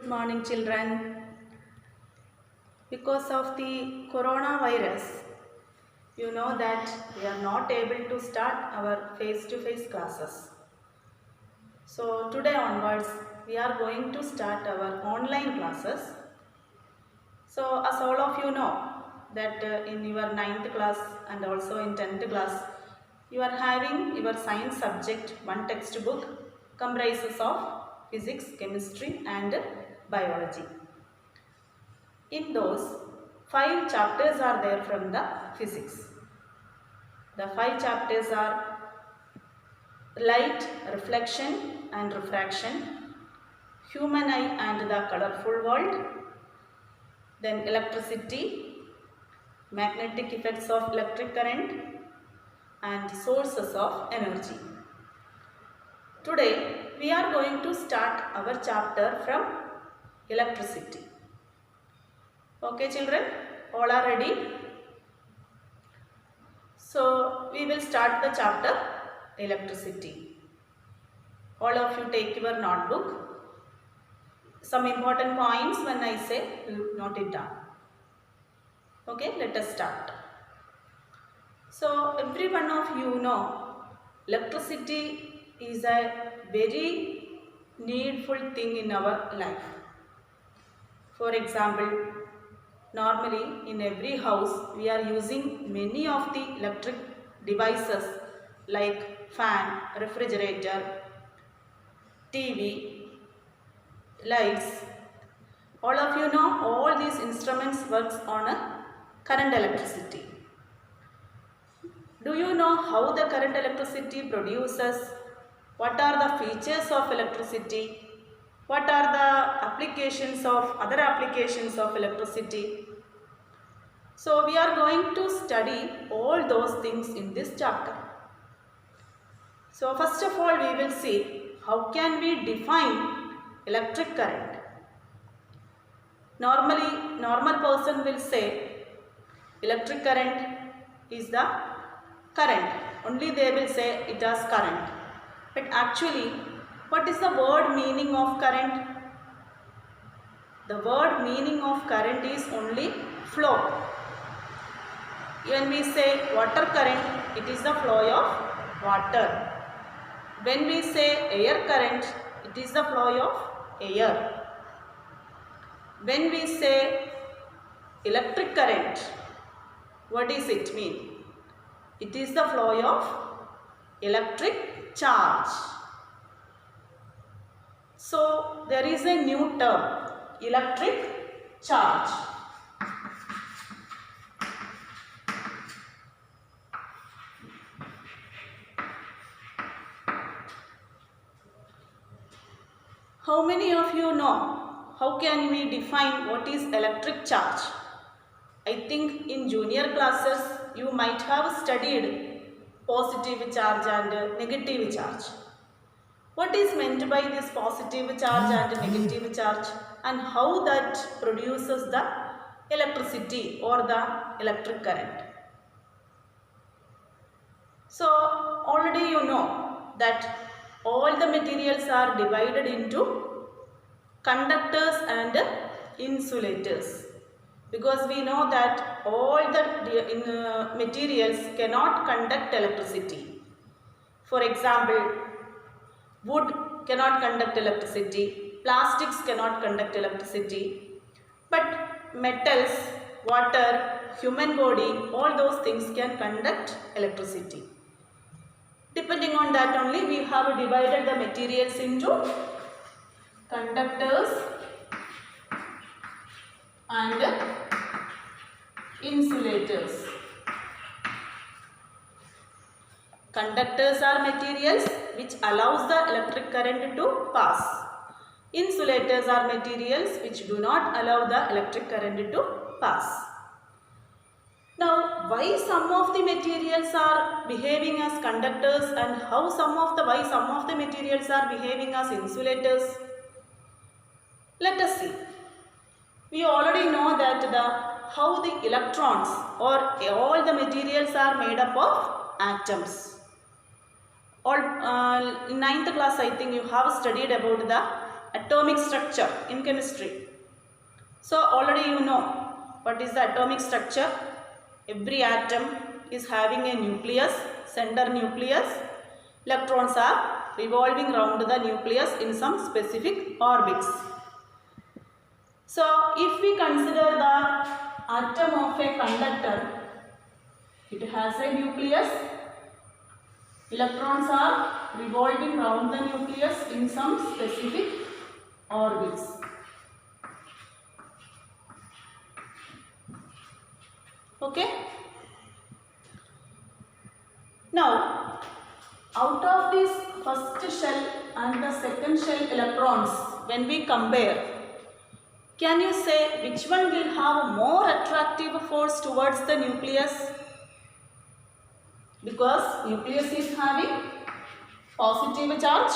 Morning, children. Because of the coronavirus, you know that we are not able to start our face-to-face classes. So today onwards, we are going to start our online classes. So as all of you know that in your 9th class and also in 10th class, you are having your science subject, one textbook comprises of physics, chemistry and biology. In those, 5 chapters are there from the physics. The 5 chapters are light, reflection and refraction, human eye and the colorful world, then electricity, magnetic effects of electric current and sources of energy. Today, we are going to start our chapter from electricity. Okay, children, all are ready? So, we will start the chapter electricity. All of you take your notebook. Some important points when I say, you note it down. Okay, let us start. So, every one of you know electricity is a very needful thing in our life. For example, normally in every house we are using many of the electric devices like fan, refrigerator, TV, lights. All of you know all these instruments works on a current electricity. Do you know how the current electricity produces? What are the features of electricity? What are the other applications of electricity? So we are going to study all those things in this chapter. So first of all we will see how can we define electric current. Normally, normal person will say electric current is the current. Only they will say it as current. But actually, what is the word meaning of current? The word meaning of current is only flow. When we say water current, it is the flow of water. When we say air current, it is the flow of air. When we say electric current, what does it mean? It is the flow of electric charge. So there is a new term, electric charge. How many of you know how can we define what is electric charge? I think in junior classes you might have studied positive charge and negative charge. What is meant by this positive charge and negative charge and how that produces the electricity or the electric current? So already you know that all the materials are divided into conductors and insulators, because we know that all the materials cannot conduct electricity. For example, wood cannot conduct electricity, plastics cannot conduct electricity, but metals, water, human body, all those things can conduct electricity. Depending on that only we have divided the materials into conductors and insulators. Conductors are materials which allows the electric current to pass. Insulators are materials which do not allow the electric current to pass. Now, why some of the materials are behaving as conductors and why some of the materials are behaving as insulators? Let us see. We already know that how the electrons or all the materials are made up of atoms. In 9th class I think you have studied about the atomic structure in chemistry. So already you know what is the atomic structure. Every atom is having a nucleus, center nucleus. Electrons are revolving around the nucleus in some specific orbits. So if we consider the atom of a conductor, it has a nucleus. Electrons are revolving around the nucleus in some specific orbits. Okay. Now, out of this first shell and the second shell electrons, when we compare, can you say which one will have more attractive force towards the nucleus? Because nucleus is having positive charge,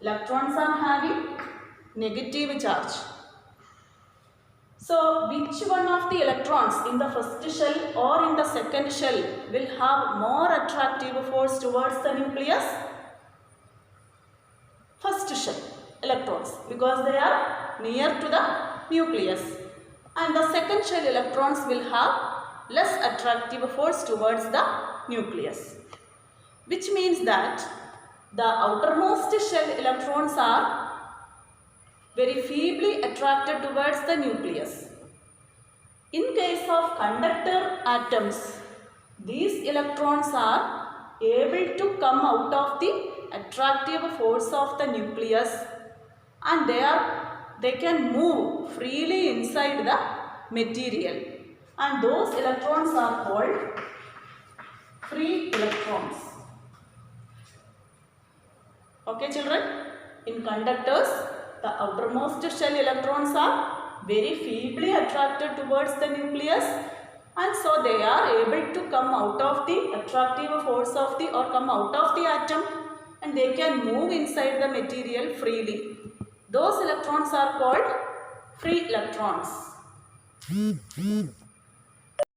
electrons are having negative charge. So, which one of the electrons in the first shell or in the second shell will have more attractive force towards the nucleus? First shell electrons, because they are near to the nucleus, and the second shell electrons will have less attractive force towards the nucleus, which means that the outermost shell electrons are very feebly attracted towards the nucleus. In case of conductor atoms, these electrons are able to come out of the attractive force of the nucleus, and they can move freely inside the material, and those electrons are called free electrons. Okay children, in conductors, the outermost shell electrons are very feebly attracted towards the nucleus, and so they are able to come out of the attractive force of the come out of the atom, and they can move inside the material freely. Those electrons are called free electrons.